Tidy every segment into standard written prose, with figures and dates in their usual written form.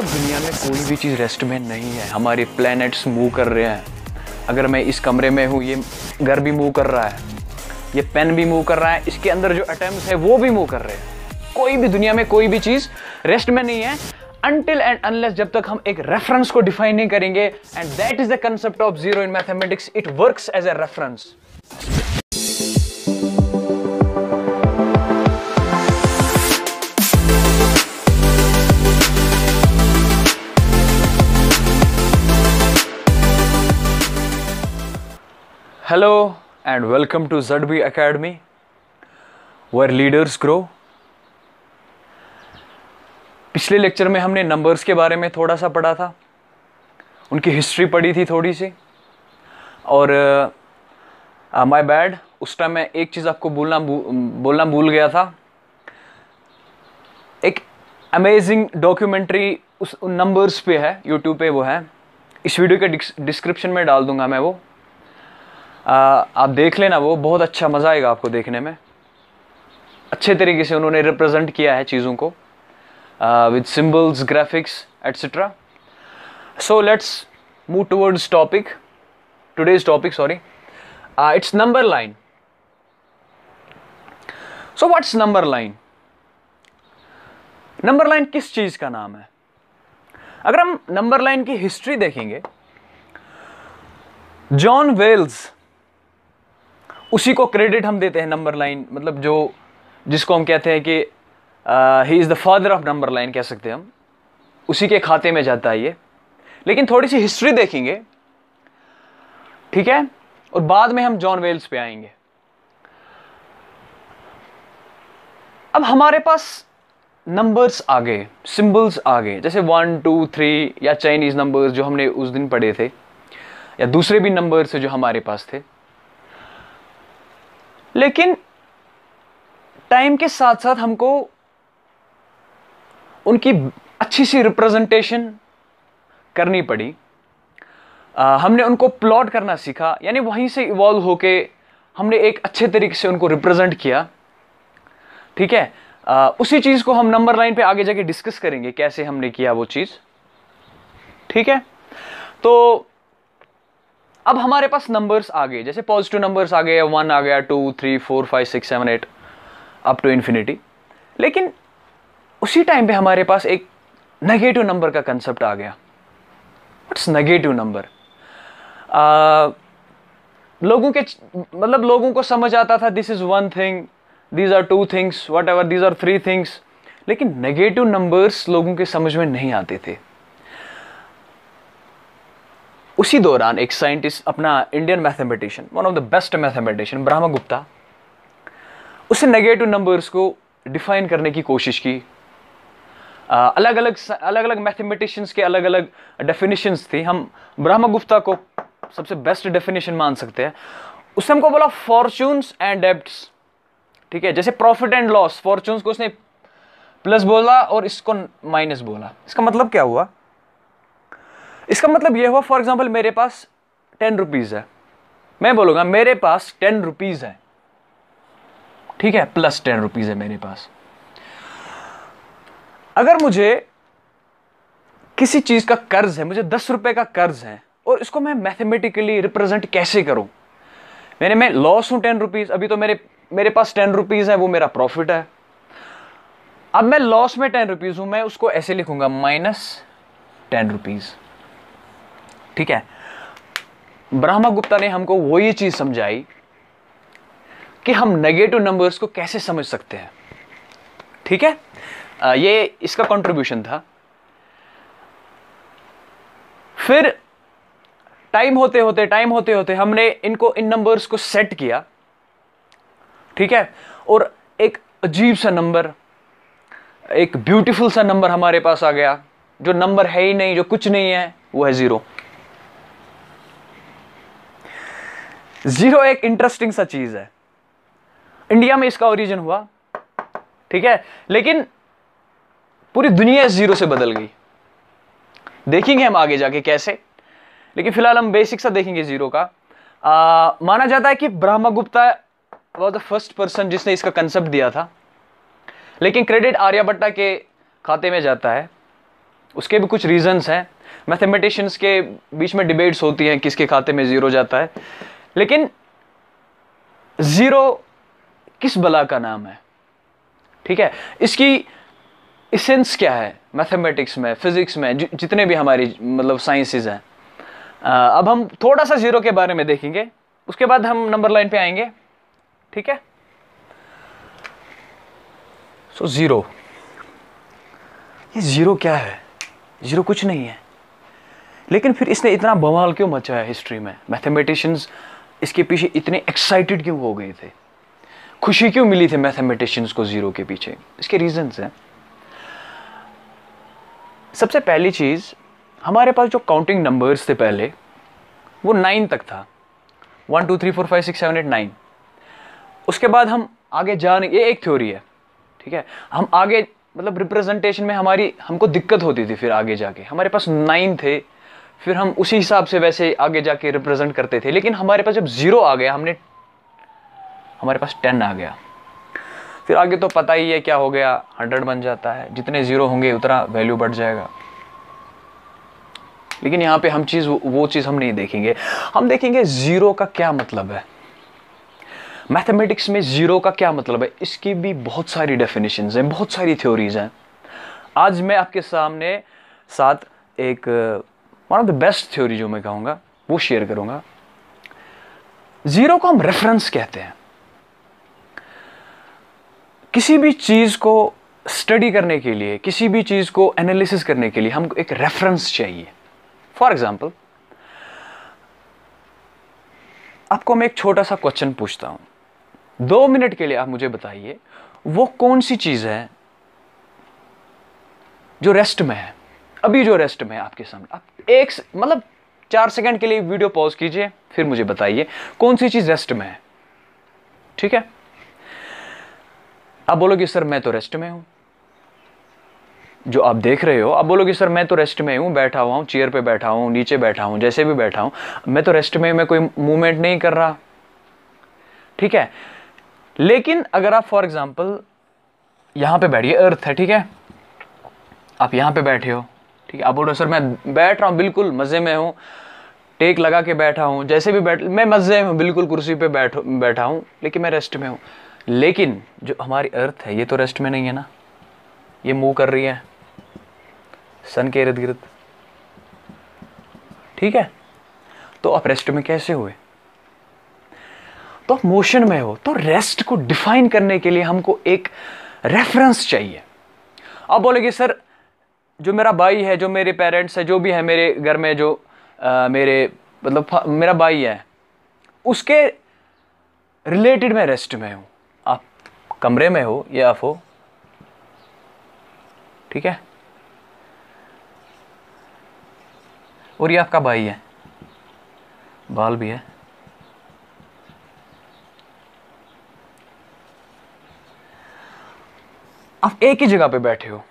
दुनिया में कोई भी चीज़ रेस्ट में नहीं है। हमारे प्लैनेट्स मूव कर रहे हैं। अगर मैं इस कमरे में हूँ, ये घर भी मूव कर रहा है, ये पेन भी मूव कर रहा है, इसके अंदर जो एटम्स है वो भी मूव कर रहे हैं। कोई भी दुनिया में कोई भी चीज़ रेस्ट में नहीं है अनटिल एंड अनलेस जब तक हम एक रेफरेंस को डिफाइन नहीं करेंगे। And that is the concept of zero in mathematics. It works as a reference. Hello and welcome to ZB Academy, where leaders grow. पिछले लेक्चर में हमने नंबर्स के बारे में थोड़ा सा पढ़ा था, उनकी हिस्ट्री पढ़ी थी थोड़ी सी, और माय बैड, उस टाइम मैं एक चीज़ आपको बोलना भूल गया था। एक अमेजिंग डॉक्यूमेंट्री उस उन नंबर्स पे है, यूट्यूब पे वो है। इस वीडियो के डिस्क्रिप्शन में डाल दूंगा मैं वो, आप देख लेना। वो बहुत अच्छा, मज़ा आएगा आपको देखने में। अच्छे तरीके से उन्होंने रिप्रेजेंट किया है चीज़ों को with symbols, graphics etcetera. So let's move towards topic, today's topic, sorry. It's number line. So what's number line? Number line किस चीज़ का नाम है? अगर हम नंबर लाइन की हिस्ट्री देखेंगे, जॉन वेल्स, उसी को क्रेडिट हम देते हैं नंबर लाइन, मतलब जिसको हम कहते हैं कि he is the father of number line, कह सकते हैं हम। उसी के खाते में जाता है ये। लेकिन थोड़ी सी हिस्ट्री देखेंगे, ठीक है, और बाद में हम जॉन वेल्स पे आएंगे। अब हमारे पास नंबर्स आ गए, सिंबल्स आ गए, जैसे 1 2 3 या चाइनीज नंबर्स जो हमने उस दिन पढ़े थे, या दूसरे भी नंबर्स जो हमारे पास थे। लेकिन टाइम के साथ साथ हमको उनकी अच्छी सी रिप्रेजेंटेशन करनी पड़ी। हमने उनको प्लॉट करना सीखा, यानी वहीं से इवॉल्व होके हमने एक अच्छे तरीके से उनको रिप्रेजेंट किया, ठीक है। उसी चीज़ को हम नंबर लाइन पे आगे जाके डिस्कस करेंगे, कैसे हमने किया वो चीज़, ठीक है। तो अब हमारे पास नंबर्स आ गए, जैसे पॉजिटिव नंबर्स आ गए, 1 आ गया, 2 3 4 5 6 7 8 अप टू इन्फिनिटी। लेकिन उसी टाइम पे हमारे पास एक नेगेटिव नंबर का कंसेप्ट आ गया। What's negative number? लोगों को समझ आता था this is 1 thing, these are 2 things, whatever, these are 3 things. लेकिन नेगेटिव नंबर्स लोगों के समझ में नहीं आते थे। उसी दौरान एक साइंटिस्ट, अपना Indian mathematician, one of the best mathematician, Brahmagupta, उसने नेगेटिव नंबर्स को डिफाइन करने की कोशिश की। अलग अलग मैथमेटिशियंस के अलग अलग डेफिनेशंस थी। हम ब्रह्मगुप्ता को सबसे बेस्ट डेफिनेशन मान सकते हैं। उसने हमको बोला फॉर्चून्स एंड डेब्ट्स, ठीक है। जैसे प्रॉफिट एंड लॉस, फॉर्चून्स को उसने प्लस बोला और इसको माइनस बोला। इसका मतलब क्या हुआ? इसका मतलब यह हुआ, फॉर एग्जाम्पल मेरे पास 10 रुपीज है, मैं बोलूंगा मेरे पास 10 रुपीज है, ठीक है, प्लस 10 रुपीज है मेरे पास। अगर मुझे किसी चीज का कर्ज है, मुझे 10 रुपए का कर्ज है, और इसको मैं मैथमेटिकली रिप्रेजेंट कैसे करूं? मैं लॉस हूं 10 रुपीज, अभी तो मेरे पास 10 रुपीज है, वो मेरा प्रॉफिट है। अब मैं लॉस में 10 रुपीज हूं, मैं उसको ऐसे लिखूंगा -10 रुपीज, ठीक है। ब्रह्मगुप्ता ने हमको वो ये चीज समझाई कि हम नेगेटिव नंबर्स को कैसे समझ सकते हैं, ठीक है। ये इसका कंट्रीब्यूशन था। फिर टाइम होते होते हमने इन नंबर्स को सेट किया, ठीक है, और एक अजीब सा नंबर, एक ब्यूटीफुल सा नंबर हमारे पास आ गया, जो नंबर है ही नहीं, जो कुछ नहीं है, वो है 0। जीरो एक इंटरेस्टिंग सा चीज है। इंडिया में इसका ओरिजिन हुआ, ठीक है, लेकिन पूरी दुनिया इस 0 से बदल गई। देखेंगे हम आगे जाके कैसे, लेकिन फिलहाल हम बेसिक सा देखेंगे 0 का। माना जाता है कि Brahmagupta was the first person जिसने इसका कंसेप्ट दिया था, लेकिन क्रेडिट आर्यभट्टा के खाते में जाता है। उसके भी कुछ रीजंस हैं, मैथमेटिशियंस के बीच में डिबेट्स होती हैं किसके खाते में जीरो जाता है, लेकिन जीरो किस बला का नाम है, ठीक है, इसकी इसेंस क्या है मैथमेटिक्स में, फिजिक्स में, जितने भी हमारी मतलब साइंसेज हैं। अब हम थोड़ा सा जीरो के बारे में देखेंगे, उसके बाद हम नंबर लाइन पे आएंगे, ठीक है। सो जीरो, ये जीरो क्या है? जीरो कुछ नहीं है, लेकिन फिर इसने इतना बवाल क्यों मचाया हिस्ट्री में? मैथमेटिशियंस इसके पीछे इतने एक्साइटेड क्यों हो गए थे? खुशी क्यों मिली थी मैथमेटिशियंस को जीरो के पीछे? इसके रीजंस हैं। सबसे पहली चीज, हमारे पास जो काउंटिंग नंबर्स थे पहले वो 9 तक था, 1 2 3 4 5 6 7 8 9। उसके बाद हम आगे जाने, ये एक थ्योरी है, ठीक है, हम आगे मतलब रिप्रेजेंटेशन में हमको दिक्कत होती थी, फिर आगे जाके हमारे पास 9 थे, फिर हम उसी हिसाब से वैसे आगे जाके रिप्रेजेंट करते थे। लेकिन हमारे पास जब जीरो आ गया, हमारे पास 10 आ गया, फिर आगे तो पता ही है क्या हो गया, 100 बन जाता है, जितने जीरो होंगे उतना वैल्यू बढ़ जाएगा। लेकिन यहाँ पे वो चीज हम नहीं देखेंगे, हम देखेंगे जीरो का क्या मतलब है, मैथमेटिक्स में जीरो का क्या मतलब है। इसकी भी बहुत सारी डेफिनेशंस हैं, बहुत सारी थ्योरीज हैं। आज मैं आपके साथ एक one of the best theory जो मैं कहूँगा वो शेयर करूँगा। जीरो को हम रेफरेंस कहते हैं। किसी भी चीज़ को स्टडी करने के लिए, किसी भी चीज़ को एनालिसिस करने के लिए हमको एक रेफरेंस चाहिए। फॉर एग्जाम्पल, आपको मैं एक छोटा सा क्वेश्चन पूछता हूँ, 2 मिनट के लिए आप मुझे बताइए वो कौन सी चीज़ है जो रेस्ट में है, अभी जो रेस्ट में है आपके सामने। आप मतलब 4 सेकंड के लिए वीडियो पॉज कीजिए, फिर मुझे बताइए कौन सी चीज़ रेस्ट में है, ठीक है। आप बोलोगे सर मैं तो रेस्ट में हूं, जो आप देख रहे हो, आप बोलोगे सर मैं तो रेस्ट में हूं, बैठा हुआ हूं, चेयर पे बैठा हूं, नीचे बैठा हूं, जैसे भी बैठा हूं, मैं तो रेस्ट में, मैं कोई मूवमेंट नहीं कर रहा, ठीक है। लेकिन अगर आप फॉर एग्जांपल यहां पे बैठिए, अर्थ है, ठीक है, आप यहां पे बैठे हो, ठीक है, आप बोल रहे हो सर मैं बैठ रहा हूं, बिल्कुल मजे में हूं, टेक लगा के बैठा हूं, जैसे भी मैं मजे में बिल्कुल कुर्सी पे बैठा हूं, लेकिन मैं रेस्ट में हूं। लेकिन जो हमारी अर्थ है ये तो रेस्ट में नहीं है ना, ये मूव कर रही है सन के इर्द गिर्द, ठीक है। तो आप रेस्ट में कैसे हुए? तो आप मोशन में हो। तो रेस्ट को डिफाइन करने के लिए हमको एक रेफरेंस चाहिए। आप बोलेंगे सर जो मेरा भाई है, जो मेरे पेरेंट्स है, जो भी है मेरे घर में, जो मेरा भाई है, उसके रिलेटेड मैं रेस्ट में हूं। आप कमरे में हो या आप हो, ठीक है, और ये आपका भाई है, बाल भी है, आप एक ही जगह पे बैठे हो,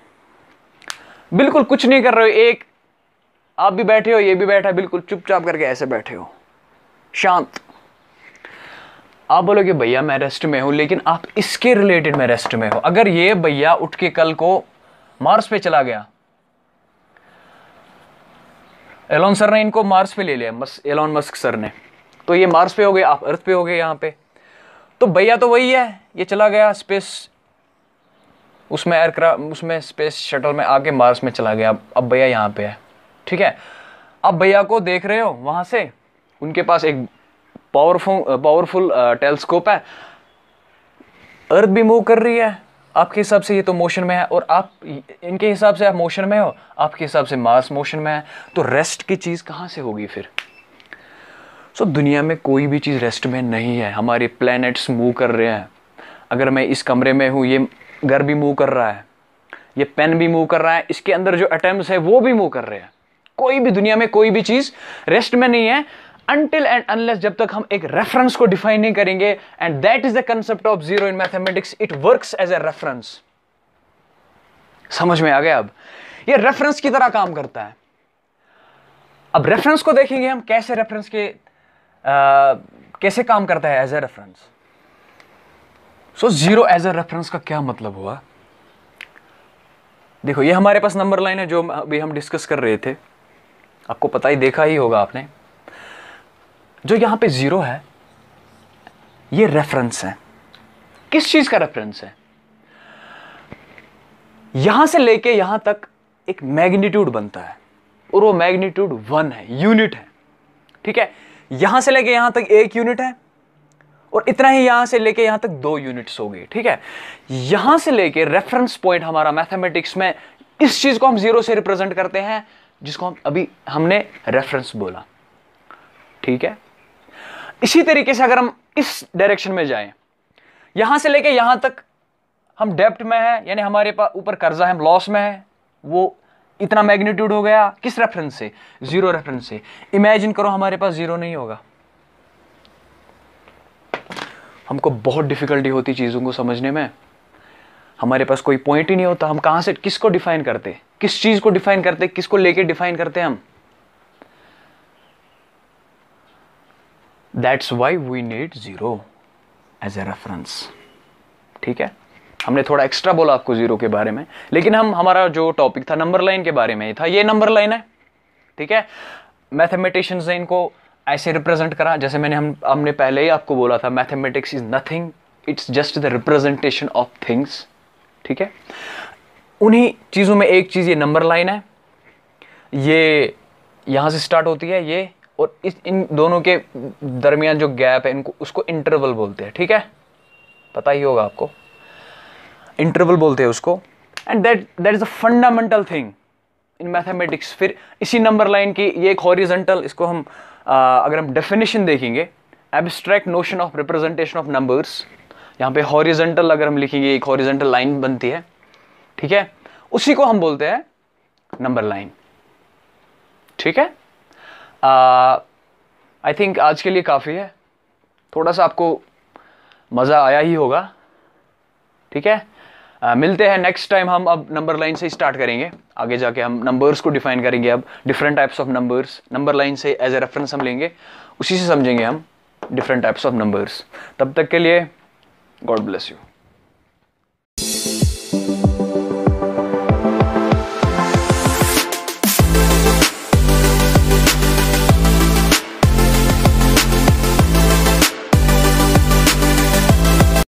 बिल्कुल कुछ नहीं कर रहे हो, आप भी बैठे हो, ये भी बैठा है, बिल्कुल चुपचाप करके ऐसे बैठे हो, शांत। आप बोलोगे भैया मैं रेस्ट में हूं, लेकिन आप इसके रिलेटेड में रेस्ट में हो। अगर ये भैया उठ के कल को मार्स पे चला गया, एलोन सर ने इनको मार्स पे ले लिया, एलोन मस्क सर ने, तो ये मार्स पे हो गए, आप अर्थ पे हो गए यहां पे, तो भैया तो वही है, ये चला गया स्पेस, उसमें स्पेस शटल में आके मार्स में चला गया, अब भैया यहां पे है, ठीक है। अब भैया को देख रहे हो वहां से, उनके पास एक पावरफुल टेलीस्कोप है, अर्थ भी मूव कर रही है, आपके हिसाब से ये तो मोशन में है, और आप इनके हिसाब से आप मोशन में हो, आपके हिसाब से मार्स मोशन में है, तो रेस्ट की चीज कहां से होगी फिर? दुनिया में कोई भी चीज रेस्ट में नहीं है। हमारे प्लैनेट्स मूव कर रहे हैं। अगर मैं इस कमरे में हूं, ये घर भी मूव कर रहा है, ये पेन भी मूव कर रहा है, इसके अंदर जो एटम्स है वो भी मूव कर रहे हैं। कोई भी दुनिया में कोई भी चीज रेस्ट में नहीं है until and unless, जब तक हम एक रेफरेंस को डिफाइन नहीं करेंगे। And that is the concept of zero in mathematics, it works as a reference. समझ में आ गया? अब ये रेफरेंस की तरह काम करता है। अब रेफरेंस को देखेंगे हम, कैसे रेफरेंस कैसे काम करता है as a reference. Zero as a reference का क्या मतलब हुआ? देखो ये हमारे पास नंबर लाइन है जो अभी हम डिस्कस कर रहे थे, आपको पता ही, देखा ही होगा आपने। जो यहां पे 0 है ये रेफरेंस है। किस चीज का रेफरेंस है? यहां से लेके यहां तक एक मैग्नीट्यूड बनता है और वो मैग्नीट्यूड 1 है, यूनिट है, ठीक है। यहां से लेके यहां तक 1 यूनिट है और इतना ही यहां से लेके यहां तक 2 यूनिट्स हो गई, ठीक है। यहां से लेके रेफरेंस पॉइंट हमारा मैथमेटिक्स में, इस चीज को हम 0 से रिप्रेजेंट करते हैं जिसको हम अभी हमने रेफरेंस बोला, ठीक है। इसी तरीके से अगर हम इस डायरेक्शन में जाएं, यहां से लेके यहां तक हम डेब्ट में है, यानी हमारे पास ऊपर कर्जा है, हम लॉस में है, वो इतना मैग्नीट्यूड हो गया। किस रेफरेंस से? 0 रेफरेंस से। इमेजिन करो हमारे पास 0 नहीं होगा, हमको बहुत डिफिकल्टी होती चीजों को समझने में। हमारे पास कोई पॉइंट ही नहीं होता, हम कहां से किसको डिफाइन करते, किस चीज को डिफाइन करते, किसको लेके डिफाइन करते हम। That's why we need 0 as a reference, ठीक है। हमने थोड़ा एक्स्ट्रा बोला आपको 0 के बारे में, लेकिन हमारा जो टॉपिक था नंबर लाइन के बारे में ही था। ये नंबर लाइन है, ठीक है। मैथमेटिशियंस ने इनको ऐसे रिप्रेजेंट करा, जैसे हमने पहले ही आपको बोला था, mathematics is nothing, it's just the representation of things, ठीक है। उन्हीं चीजों में एक चीज ये नंबर लाइन है, ये यहां से स्टार्ट होती है ये, और इन दोनों के दरमियान जो गैप है इनको, उसको इंटरवल बोलते हैं, ठीक है। पता ही होगा आपको, इंटरवल बोलते हैं उसको। And that is the fundamental thing in mathematics. फिर इसी नंबर लाइन की ये एक हॉरिजॉन्टल, इसको हम अगर हम डेफिनेशन देखेंगे, abstract notion of representation of numbers, यहाँ पे हॉरिजॉन्टल अगर हम लिखेंगे, एक हॉरिजॉन्टल लाइन बनती है, ठीक है, उसी को हम बोलते हैं नंबर लाइन, ठीक है। आई थिंक आज के लिए काफ़ी है, थोड़ा सा आपको मज़ा आया ही होगा, ठीक है। मिलते हैं नेक्स्ट टाइम। हम अब नंबर लाइन से स्टार्ट करेंगे, आगे जाके हम नंबर्स को डिफाइन करेंगे। अब different types of numbers number line से एज ए रेफरेंस हम लेंगे, उसी से समझेंगे हम डिफरेंट टाइप्स ऑफ नंबर्स। तब तक के लिए गॉड ब्लेस यू।